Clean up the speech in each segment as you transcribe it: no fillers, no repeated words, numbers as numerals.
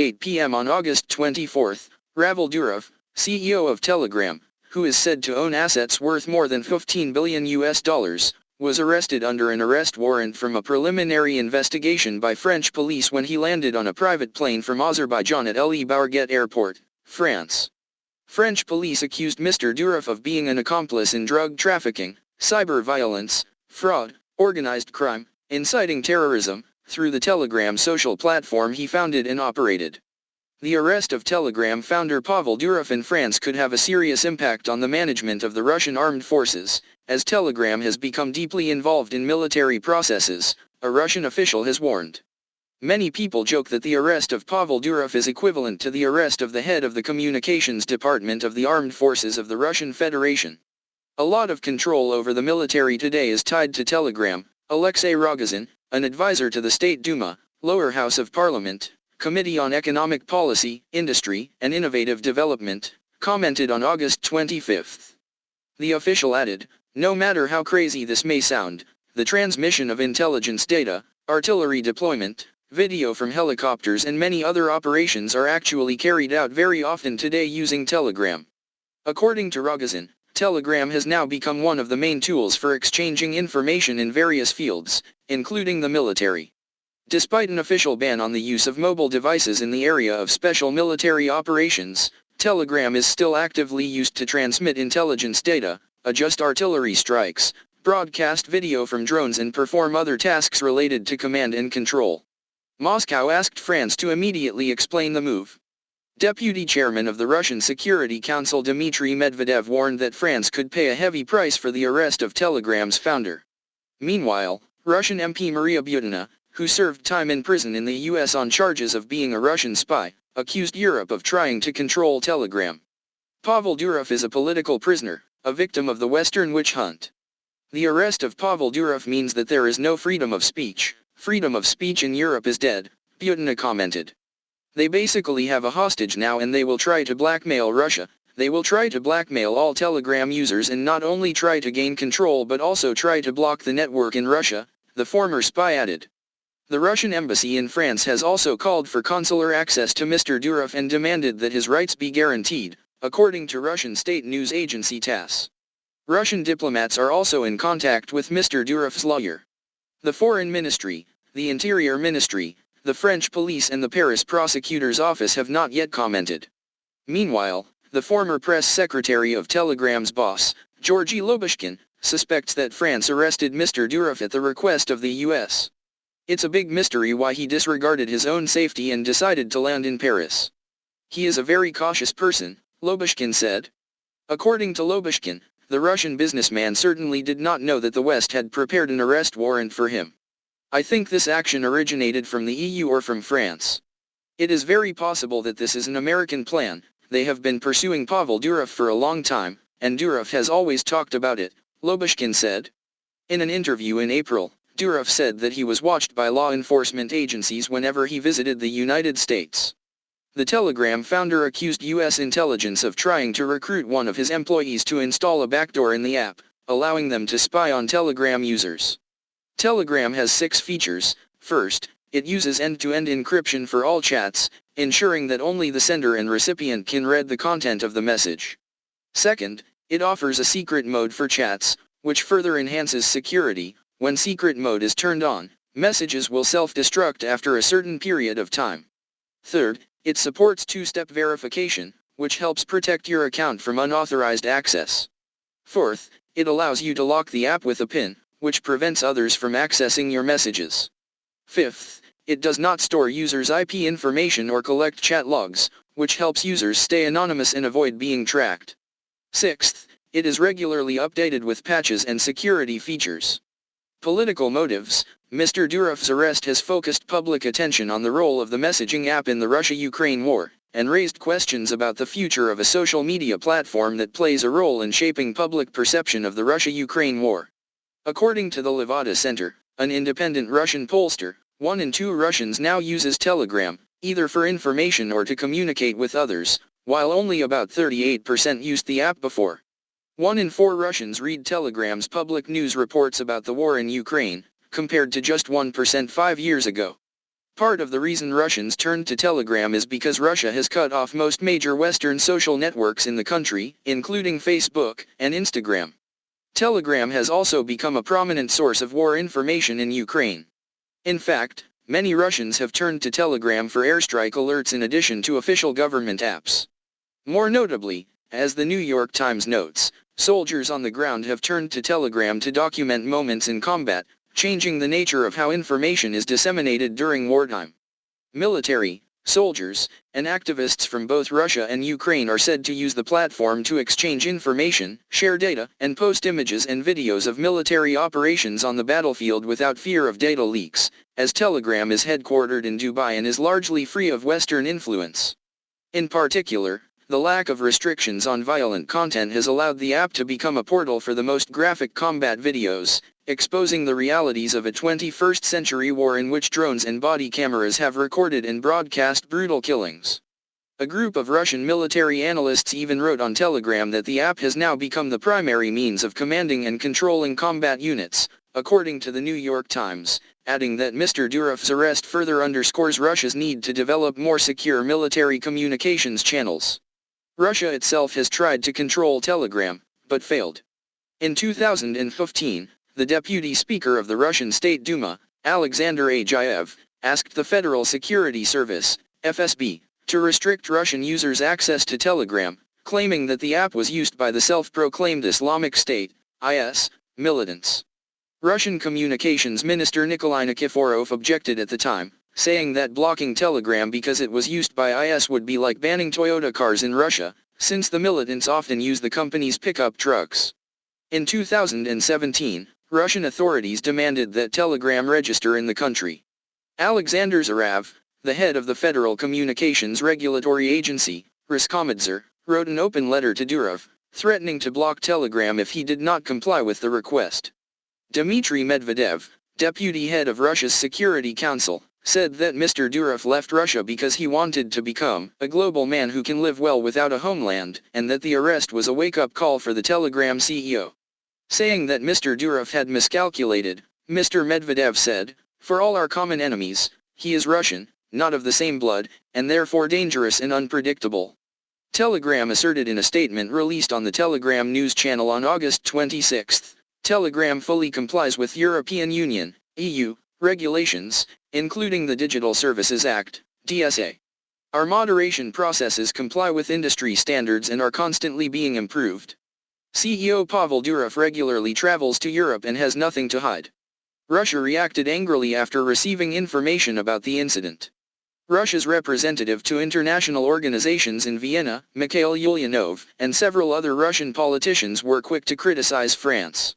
8 p.m. on August 24, Pavel Durov, CEO of Telegram, who is said to own assets worth more than $15 billion, was arrested under an arrest warrant from a preliminary investigation by French police when he landed on a private plane from Azerbaijan at Le Bourget Airport, France. French police accused Mr. Durov of being an accomplice in drug trafficking, cyber violence, fraud, organized crime, inciting terrorism, through the Telegram social platform he founded and operated. The arrest of Telegram founder Pavel Durov in France could have a serious impact on the management of the Russian armed forces, as Telegram has become deeply involved in military processes, a Russian official has warned. Many people joke that the arrest of Pavel Durov is equivalent to the arrest of the head of the communications department of the armed forces of the Russian Federation. A lot of control over the military today is tied to Telegram. Alexei Rogozin, an advisor to the State Duma, lower house of parliament, Committee on Economic Policy, Industry, and Innovative Development, commented on August 25. The official added, "No matter how crazy this may sound, the transmission of intelligence data, artillery deployment, video from helicopters and many other operations are actually carried out very often today using Telegram." According to Rogozin, Telegram has now become one of the main tools for exchanging information in various fields, including the military. Despite an official ban on the use of mobile devices in the area of special military operations, Telegram is still actively used to transmit intelligence data, adjust artillery strikes, broadcast video from drones and perform other tasks related to command and control. Moscow asked France to immediately explain the move. Deputy Chairman of the Russian Security Council Dmitry Medvedev warned that France could pay a heavy price for the arrest of Telegram's founder. Meanwhile, Russian MP Maria Butina, who served time in prison in the US on charges of being a Russian spy, accused Europe of trying to control Telegram. Pavel Durov is a political prisoner, a victim of the Western witch hunt. The arrest of Pavel Durov means that there is no freedom of speech. Freedom of speech in Europe is dead, Butina commented. They basically have a hostage now and they will try to blackmail Russia. They will try to blackmail all Telegram users and not only try to gain control but also try to block the network in Russia, the former spy added. The Russian embassy in France has also called for consular access to Mr. Durov and demanded that his rights be guaranteed, according to Russian state news agency TASS. Russian diplomats are also in contact with Mr. Durov's lawyer. The Foreign Ministry, the Interior Ministry, the French police and the Paris prosecutor's office have not yet commented. Meanwhile, the former press secretary of Telegram's boss, Georgy Loboushkin, suspects that France arrested Mr. Durov at the request of the US. It's a big mystery why he disregarded his own safety and decided to land in Paris. He is a very cautious person, Loboushkin said. According to Loboushkin, the Russian businessman certainly did not know that the West had prepared an arrest warrant for him. I think this action originated from the EU or from France. It is very possible that this is an American plan. They have been pursuing Pavel Durov for a long time, and Durov has always talked about it, Loboushkin said. In an interview in April, Durov said that he was watched by law enforcement agencies whenever he visited the United States. The Telegram founder accused U.S. intelligence of trying to recruit one of his employees to install a backdoor in the app, allowing them to spy on Telegram users. Telegram has 6 features. First, it uses end-to-end encryption for all chats, ensuring that only the sender and recipient can read the content of the message. Second, it offers a secret mode for chats, which further enhances security. When secret mode is turned on, messages will self-destruct after a certain period of time. Third, it supports 2-step verification, which helps protect your account from unauthorized access. Fourth, it allows you to lock the app with a PIN, which prevents others from accessing your messages. Fifth, it does not store users' IP information or collect chat logs, which helps users stay anonymous and avoid being tracked. Sixth, it is regularly updated with patches and security features. Political motives. Mr. Durov's arrest has focused public attention on the role of the messaging app in the Russia-Ukraine war, and raised questions about the future of a social media platform that plays a role in shaping public perception of the Russia-Ukraine war. According to the Levada Center, an independent Russian pollster, 1 in 2 Russians now uses Telegram, either for information or to communicate with others, while only about 38% used the app before. 1 in 4 Russians read Telegram's public news reports about the war in Ukraine, compared to just 1% 5 years ago. Part of the reason Russians turned to Telegram is because Russia has cut off most major Western social networks in the country, including Facebook and Instagram. Telegram has also become a prominent source of war information in Ukraine. In fact, many Russians have turned to Telegram for airstrike alerts in addition to official government apps. More notably, as the New York Times notes, soldiers on the ground have turned to Telegram to document moments in combat, changing the nature of how information is disseminated during wartime. Military, soldiers, and activists from both Russia and Ukraine are said to use the platform to exchange information, share data, and post images and videos of military operations on the battlefield without fear of data leaks, as Telegram is headquartered in Dubai and is largely free of Western influence. In particular, the lack of restrictions on violent content has allowed the app to become a portal for the most graphic combat videos, exposing the realities of a 21st century war in which drones and body cameras have recorded and broadcast brutal killings. A group of Russian military analysts even wrote on Telegram that the app has now become the primary means of commanding and controlling combat units, according to the New York Times, adding that Mr. Durov's arrest further underscores Russia's need to develop more secure military communications channels. Russia itself has tried to control Telegram, but failed. In 2015, the Deputy Speaker of the Russian State Duma, Alexander Ajayev, asked the Federal Security Service, FSB, to restrict Russian users' access to Telegram, claiming that the app was used by the self-proclaimed Islamic State, IS, militants. Russian Communications Minister Nikolai Nikiforov objected at the time, saying that blocking Telegram because it was used by IS would be like banning Toyota cars in Russia, since the militants often use the company's pickup trucks. In 2017, Russian authorities demanded that Telegram register in the country. Alexander Zarav, the head of the Federal Communications Regulatory Agency, Roskomnadzor, wrote an open letter to Durov, threatening to block Telegram if he did not comply with the request. Dmitry Medvedev, deputy head of Russia's Security Council, said that Mr. Durov left Russia because he wanted to become a global man who can live well without a homeland, and that the arrest was a wake-up call for the Telegram CEO. Saying that Mr. Durov had miscalculated, Mr. Medvedev said, "For all our common enemies, he is Russian, not of the same blood, and therefore dangerous and unpredictable." Telegram asserted in a statement released on the Telegram news channel on August 26, Telegram fully complies with European Union, EU, regulations, including the Digital Services Act, DSA. Our moderation processes comply with industry standards and are constantly being improved. CEO Pavel Durov regularly travels to Europe and has nothing to hide. Russia reacted angrily after receiving information about the incident. Russia's representative to international organizations in Vienna, Mikhail Ulyanov, and several other Russian politicians were quick to criticize France.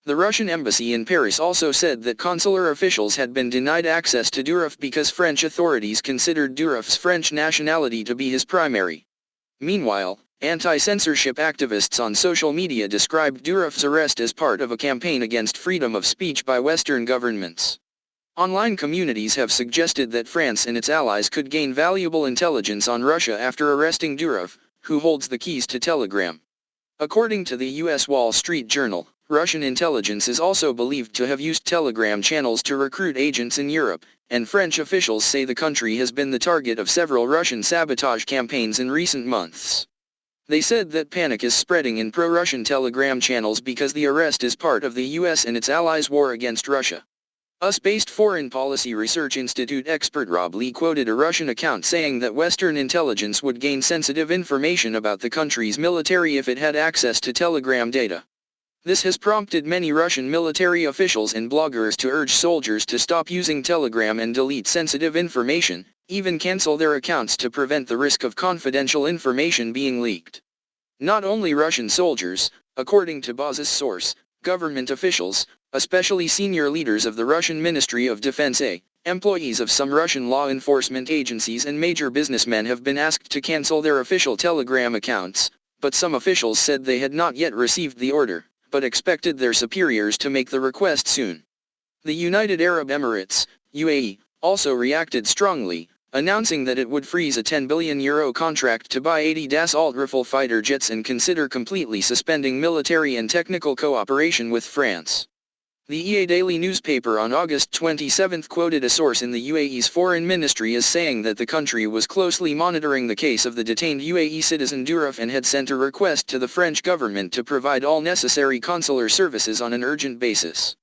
The Russian embassy in Paris also said that consular officials had been denied access to Durov because French authorities considered Durov's French nationality to be his primary. Meanwhile, anti-censorship activists on social media described Durov's arrest as part of a campaign against freedom of speech by Western governments. Online communities have suggested that France and its allies could gain valuable intelligence on Russia after arresting Durov, who holds the keys to Telegram. According to the U.S. Wall Street Journal, Russian intelligence is also believed to have used Telegram channels to recruit agents in Europe, and French officials say the country has been the target of several Russian sabotage campaigns in recent months. They said that panic is spreading in pro-Russian Telegram channels because the arrest is part of the U.S. and its allies' war against Russia. US-based Foreign Policy Research Institute expert Rob Lee quoted a Russian account saying that Western intelligence would gain sensitive information about the country's military if it had access to Telegram data. This has prompted many Russian military officials and bloggers to urge soldiers to stop using Telegram and delete sensitive information, even cancel their accounts to prevent the risk of confidential information being leaked. Not only Russian soldiers, according to BAZ's source, government officials, especially senior leaders of the Russian Ministry of Defense, employees of some Russian law enforcement agencies and major businessmen have been asked to cancel their official Telegram accounts, but some officials said they had not yet received the order, but expected their superiors to make the request soon. The United Arab Emirates, UAE, also reacted strongly, announcing that it would freeze a €10 billion contract to buy 80 TASS alt-rifle fighter jets and consider completely suspending military and technical cooperation with France. The EA Daily newspaper on August 27 quoted a source in the UAE's foreign ministry as saying that the country was closely monitoring the case of the detained UAE citizen Durov and had sent a request to the French government to provide all necessary consular services on an urgent basis.